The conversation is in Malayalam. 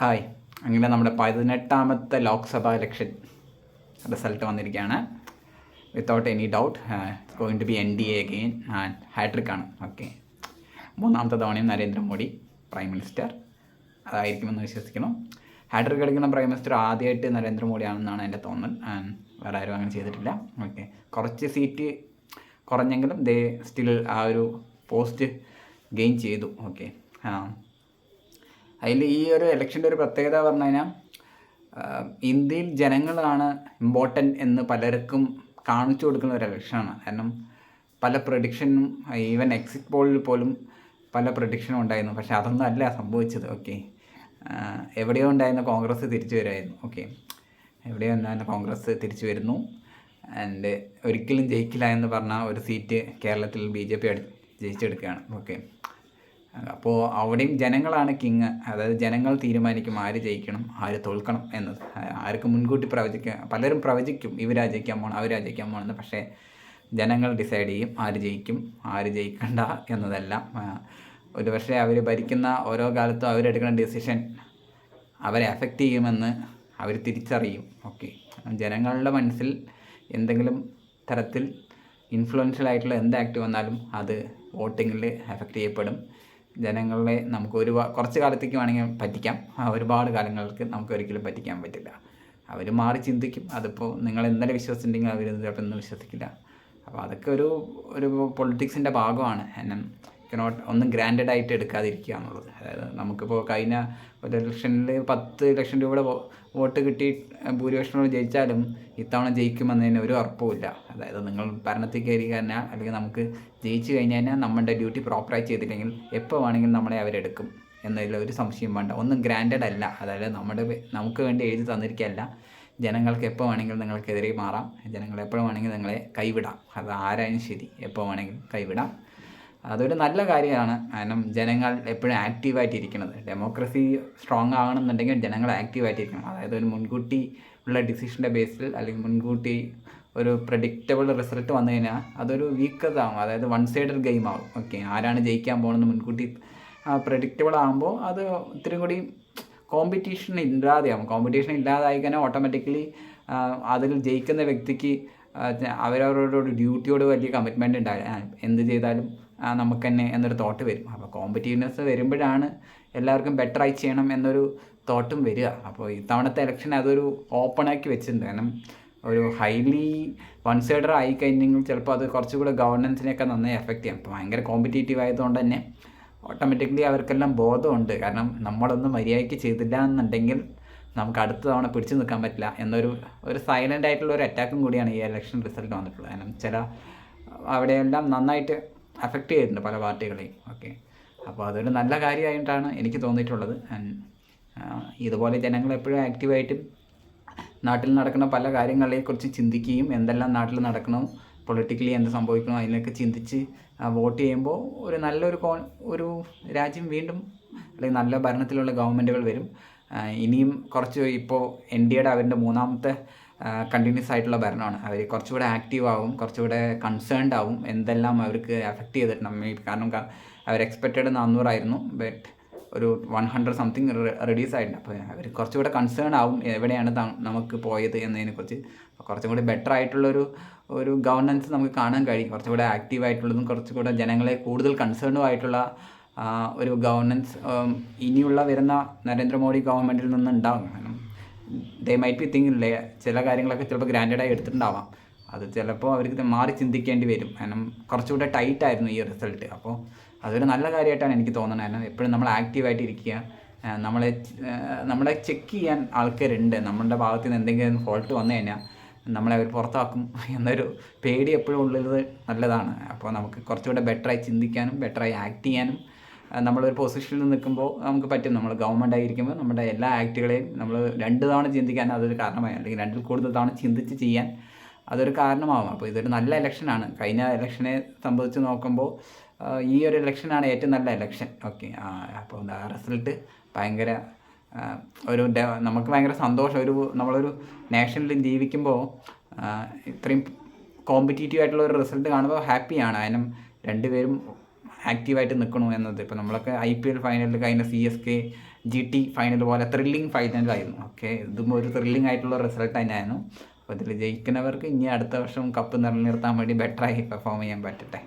ഹായ്, അങ്ങനെ നമ്മുടെ 18ാമത്തെ ലോക്സഭാ ഇലക്ഷൻ റിസൾട്ട് വന്നിരിക്കുകയാണ്. Without any doubt it's going to be NDA again and ഹാട്രിക്കാണ്. ഓക്കെ, മൂന്നാമത്തെ തവണയും നരേന്ദ്രമോദി പ്രൈം മിനിസ്റ്റർ അതായിരിക്കുമെന്ന് വിശ്വസിക്കുന്നു. ഹാട്രിക് അടിക്കുന്ന പ്രൈം മിനിസ്റ്റർ ആദ്യമായിട്ട് നരേന്ദ്രമോദിയാണെന്നാണ് എൻ്റെ തോന്നൽ. ആൻഡ് വേറെ ആരും അങ്ങനെ ചെയ്തിട്ടില്ല. ഓക്കെ, കുറച്ച് സീറ്റ് കുറഞ്ഞെങ്കിലും ദേ സ്റ്റിൽ ആ ഒരു പോസ്റ്റ് ഗെയിൻ ചെയ്തു. ഓക്കെ, അതിൽ ഈ ഒരു ഇലക്ഷൻ്റെ ഒരു പ്രത്യേകത പറഞ്ഞു കഴിഞ്ഞാൽ ഇന്ത്യയിൽ ജനങ്ങളാണ് ഇമ്പോർട്ടൻ്റ് എന്ന് പലർക്കും കാണിച്ചു കൊടുക്കുന്ന ഒരു ഇലക്ഷനാണ്. കാരണം പല പ്രഡിക്ഷനും ഈവൻ എക്സിറ്റ് പോളിൽ പോലും പല പ്രഡിക്ഷനും ഉണ്ടായിരുന്നു. പക്ഷേ അതൊന്നും അല്ല സംഭവിച്ചത്. ഓക്കെ, എവിടെയോ ഉണ്ടായിരുന്ന കോൺഗ്രസ് തിരിച്ചു വരുമായിരുന്നു. ഓക്കെ, എവിടെയോ ഉണ്ടായിരുന്ന കോൺഗ്രസ് തിരിച്ചു വരുന്നു. ആൻഡ് ഒരിക്കലും ജയിക്കില്ല എന്ന് പറഞ്ഞ ഒരു സീറ്റ് കേരളത്തിൽ BJP ജയിച്ചെടുക്കുകയാണ്. ഓക്കെ, അപ്പോൾ അവിടെയും ജനങ്ങളാണ് കിങ്. അതായത് ജനങ്ങൾ തീരുമാനിക്കും ആര് ജയിക്കണം, ആര് തോൽക്കണം എന്നത്. ആർക്കും മുൻകൂട്ടി പലരും പ്രവചിക്കും ഇവരാ ജയിക്കാൻ പോകണം, അവരാ ജയിക്കാൻ പോകണമെന്ന്. പക്ഷേ ജനങ്ങൾ ഡിസൈഡ് ചെയ്യും ആര് ജയിക്കും, ആര് ജയിക്കണ്ട എന്നതെല്ലാം. ഒരു പക്ഷേ അവർ ഭരിക്കുന്ന ഓരോ കാലത്തും അവരെടുക്കുന്ന ഡിസിഷൻ അവരെ അഫക്റ്റ് ചെയ്യുമെന്ന് അവർ തിരിച്ചറിയും. ഓക്കെ, ജനങ്ങളുടെ മനസ്സിൽ എന്തെങ്കിലും തരത്തിൽ ഇൻഫ്ലുവൻഷ്യൽ ആയിട്ടുള്ള എന്ത് ആക്ട് വന്നാലും അത് വോട്ടിങ്ങിൽ എഫക്റ്റ് ചെയ്യപ്പെടും. ജനങ്ങളെ നമുക്ക് കുറച്ച് കാലത്തേക്ക് വേണമെങ്കിൽ പറ്റിക്കാം, ഒരുപാട് കാലങ്ങൾക്ക് നമുക്ക് ഒരിക്കലും പറ്റിക്കാൻ പറ്റില്ല. അവർ മാറി ചിന്തിക്കും. അതിപ്പോൾ നിങ്ങൾ എന്തെങ്കിലും വിശ്വസിച്ചിട്ടുണ്ടെങ്കിൽ അവർ ചിലപ്പോൾ ഒന്നും വിശ്വസിക്കില്ല. അപ്പോൾ അതൊക്കെ ഒരു പൊളിറ്റിക്സിൻ്റെ ഭാഗമാണ്. ഒന്നും ഗ്രാൻഡഡ് ആയിട്ട് എടുക്കാതിരിക്കുക എന്നുള്ളത്. അതായത് നമുക്കിപ്പോൾ കഴിഞ്ഞ ഒരു ഇലക്ഷനിൽ 10 ലക്ഷം രൂപയുടെ വോട്ട് കിട്ടി ഭൂരിപക്ഷത്തോട് ജയിച്ചാലും ഇത്തവണ ജയിക്കുമെന്നതിന് ഒരു ഉറപ്പുമില്ല. അതായത് നിങ്ങൾ ഭരണത്തിൽ കയറി കഴിഞ്ഞാൽ അല്ലെങ്കിൽ നമുക്ക് ജയിച്ചു കഴിഞ്ഞാൽ നമ്മുടെ ഡ്യൂട്ടി പ്രോപ്പറായി ചെയ്തില്ലെങ്കിൽ എപ്പോൾ വേണമെങ്കിലും നമ്മളെ അവരെടുക്കും എന്നതിൽ ഒരു സംശയം വേണ്ട. ഒന്നും ഗ്രാൻഡഡ് അല്ല. അതായത് നമുക്ക് വേണ്ടി എഴുതി തന്നിരിക്കുകയല്ല. ജനങ്ങൾക്ക് എപ്പോൾ വേണമെങ്കിലും നിങ്ങൾക്കെതിരെ മാറാം. ജനങ്ങൾ എപ്പോഴും വേണമെങ്കിൽ നിങ്ങളെ കൈവിടാം. അത് ആരായാലും ശരി, എപ്പോൾ വേണമെങ്കിലും കൈവിടാം. അതൊരു നല്ല കാര്യമാണ്. കാരണം ജനങ്ങൾ എപ്പോഴും ആക്റ്റീവായിട്ടിരിക്കുന്നത്. ഡെമോക്രസി സ്ട്രോങ് ആകണമെന്നുണ്ടെങ്കിൽ ജനങ്ങൾ ആക്റ്റീവായിട്ടിരിക്കണം. അതായത് ഒരു മുൻകൂട്ടി ഉള്ള ഡിസിഷൻ്റെ ബേസിൽ അല്ലെങ്കിൽ മുൻകൂട്ടി ഒരു പ്രഡിക്റ്റബിൾ റിസൾട്ട് വന്നു കഴിഞ്ഞാൽ അതൊരു വീക്കതാകും. അതായത് വൺ സൈഡഡ് ഗെയിം ആകും. ഓക്കെ, ആരാണ് ജയിക്കാൻ പോകുന്നത് മുൻകൂട്ടി പ്രഡിക്റ്റബിൾ ആകുമ്പോൾ അത് ഇത്തിരി കൂടി കോമ്പറ്റീഷൻ ഇല്ലാതെയാകും. കോമ്പറ്റീഷൻ ഇല്ലാതായി കഴിഞ്ഞാൽ ഓട്ടോമാറ്റിക്കലി അതിൽ ജയിക്കുന്ന വ്യക്തിക്ക് അവരവരോട് ഡ്യൂട്ടിയോട് വലിയ കമ്മിറ്റ്മെൻ്റ് ഉണ്ടാവില്ല. എന്ത് ചെയ്താലും നമുക്ക് തന്നെ എന്നൊരു തോട്ട് വരും. അപ്പോൾ കോമ്പറ്റീവ്നെസ് വരുമ്പോഴാണ് എല്ലാവർക്കും ബെറ്ററായി ചെയ്യണം എന്നൊരു തോട്ടും വരിക. അപ്പോൾ ഇത്തവണത്തെ ഇലക്ഷൻ അതൊരു ഓപ്പണാക്കി വെച്ചിട്ടുണ്ട്. കാരണം ഒരു ഹൈലി വൺ സൈഡർ ആയി കഴിഞ്ഞെങ്കിൽ ചിലപ്പോൾ അത് കുറച്ചുകൂടെ ഗവർണൻസിനെയൊക്കെ നന്നായി എഫക്റ്റ് ചെയ്യും. അപ്പോൾ ഭയങ്കര കോമ്പറ്റേറ്റീവ് ആയതുകൊണ്ട് തന്നെ ഓട്ടോമാറ്റിക്കലി അവർക്കെല്ലാം ബോധമുണ്ട്. കാരണം നമ്മളൊന്നും മര്യാദയ്ക്ക് ചെയ്തില്ല എന്നുണ്ടെങ്കിൽ നമുക്ക് അടുത്ത തവണ പിടിച്ചു നിൽക്കാൻ പറ്റില്ല എന്നൊരു സൈലൻ്റ് ആയിട്ടുള്ള ഒരു അറ്റാക്കും കൂടിയാണ് ഈ ഇലക്ഷൻ റിസൾട്ട് വന്നിട്ടുള്ളത്. കാരണം അവിടെയെല്ലാം നന്നായിട്ട് അഫക്റ്റ് ചെയ്തിട്ടുണ്ട് പല പാർട്ടികളെയും. ഓക്കെ, അപ്പോൾ അതൊരു നല്ല കാര്യമായിട്ടാണ് എനിക്ക് തോന്നിയിട്ടുള്ളത്. ഇതുപോലെ ജനങ്ങൾ എപ്പോഴും ആക്റ്റീവായിട്ടും നാട്ടിൽ നടക്കുന്ന പല കാര്യങ്ങളെക്കുറിച്ച് ചിന്തിക്കുകയും എന്തെല്ലാം നാട്ടിൽ നടക്കണം, പൊളിറ്റിക്കലി എന്ത് സംഭവിക്കണം അതിനൊക്കെ ചിന്തിച്ച് വോട്ട് ചെയ്യുമ്പോൾ ഒരു രാജ്യം വീണ്ടും അല്ലെങ്കിൽ നല്ല ഭരണത്തിലുള്ള ഗവൺമെൻറ്റുകൾ വരും. ഇനിയും കുറച്ച് ഇപ്പോൾ NDAയുടെ അവരുടെ മൂന്നാമത്തെ കണ്ടിന്യൂസ് ആയിട്ടുള്ള ഭരണമാണ്. അവർ കുറച്ചുകൂടെ ആക്റ്റീവ് ആവും, കുറച്ചുകൂടെ കൺസേൺഡ് ആവും. എന്തെല്ലാം അവർക്ക് എഫക്റ്റ് ചെയ്തിട്ടുണ്ട്. കാരണം അവർ എക്സ്പെക്റ്റഡ് 400 ആയിരുന്നു, ബട്ട് ഒരു 100 സംതിങ് റെഡ്യൂസ് ആയിട്ടുണ്ട്. അപ്പോൾ അവർ കുറച്ചുകൂടെ കൺസേൺ ആവും എവിടെയാണ് നമുക്ക് പോയത് എന്നതിനെക്കുറിച്ച്. കുറച്ചും കൂടി ബെറ്റർ ആയിട്ടുള്ളൊരു ഗവർണൻസ് നമുക്ക് കാണാൻ കഴിയും. കുറച്ചുകൂടെ ആക്റ്റീവായിട്ടുള്ളതും കുറച്ചുകൂടെ ജനങ്ങളെ കൂടുതൽ കൺസേണും ആയിട്ടുള്ള ഒരു ഗവർണൻസ് ഇനിയുള്ള വരുന്ന നരേന്ദ്രമോദി ഗവൺമെൻറ്റിൽ നിന്ന് ഉണ്ടാകും. കാരണം ദേ മൈറ്റ് ബി തിങ്ക് ചില കാര്യങ്ങളൊക്കെ ചിലപ്പോൾ ഗ്രാൻഡഡായി എടുത്തിട്ടുണ്ടാവാം. അത് ചിലപ്പോൾ അവർക്ക് മാറി ചിന്തിക്കേണ്ടി വരും. കാരണം കുറച്ചുകൂടെ ടൈറ്റായിരുന്നു ഈ റിസൾട്ട്. അപ്പോൾ അതൊരു നല്ല കാര്യമായിട്ടാണ് എനിക്ക് തോന്നുന്നത്. കാരണം എപ്പോഴും നമ്മൾ ആക്റ്റീവായിട്ട് ഇരിക്കുക, നമ്മളെ ചെക്ക് ചെയ്യാൻ ആൾക്കാരുണ്ട്. നമ്മളുടെ ഭാഗത്ത് നിന്ന് എന്തെങ്കിലും ഫോൾട്ട് വന്നു കഴിഞ്ഞാൽ നമ്മളെ അവർ പുറത്താക്കും എന്നൊരു പേടി എപ്പോഴും ഉള്ളത് നല്ലതാണ്. അപ്പോൾ നമുക്ക് കുറച്ചുകൂടെ ബെറ്ററായി ചിന്തിക്കാനും ബെറ്ററായി ആക്ട് ചെയ്യാനും നമ്മളൊരു പൊസിഷനിൽ നിൽക്കുമ്പോൾ നമുക്ക് പറ്റും. നമ്മൾ ഗവൺമെൻറ് ആയിരിക്കുമ്പോൾ നമ്മുടെ എല്ലാ ആക്ടുകളെയും നമ്മൾ 2 തവണ ചിന്തിക്കാൻ അതൊരു കാരണമായി, അല്ലെങ്കിൽ 2ൽ കൂടുതൽ തവണ ചിന്തിച്ച് ചെയ്യാൻ അതൊരു കാരണമാകും. അപ്പോൾ ഇതൊരു നല്ല ഇലക്ഷനാണ്. കഴിഞ്ഞ ഇലക്ഷനെ സംബന്ധിച്ച് നോക്കുമ്പോൾ ഈ ഒരു ഇലക്ഷനാണ് ഏറ്റവും നല്ല ഇലക്ഷൻ. ഓക്കെ, അപ്പോൾ റിസൾട്ട് ഭയങ്കര നമുക്ക് ഭയങ്കര സന്തോഷം. നമ്മളൊരു നേഷനിൽ ജീവിക്കുമ്പോൾ ഇത്രയും കോമ്പറ്റീറ്റീവ് ആയിട്ടുള്ള ഒരു റിസൾട്ട് കാണുമ്പോൾ ഹാപ്പിയാണ്. കാരണം രണ്ടുപേരും ആക്റ്റീവായിട്ട് നിൽക്കണു എന്നത്. ഇപ്പോൾ നമ്മളൊക്കെ IPL ഫൈനലിൽ കഴിഞ്ഞ CSK GT ഫൈനൽ പോലെ ത്രില്ലിങ് ഫൈനലായിരുന്നു. ഓക്കെ, ഇതും ഒരു ത്രില്ലിംഗ് ആയിട്ടുള്ള റിസൾട്ട് തന്നെയായിരുന്നു. അപ്പോൾ ഇതിൽ ജയിക്കുന്നവർക്ക് ഇനി അടുത്ത വർഷം കപ്പ് നിലനിർത്താൻ വേണ്ടി ബെറ്ററായി പെർഫോം ചെയ്യാൻ പറ്റട്ടെ.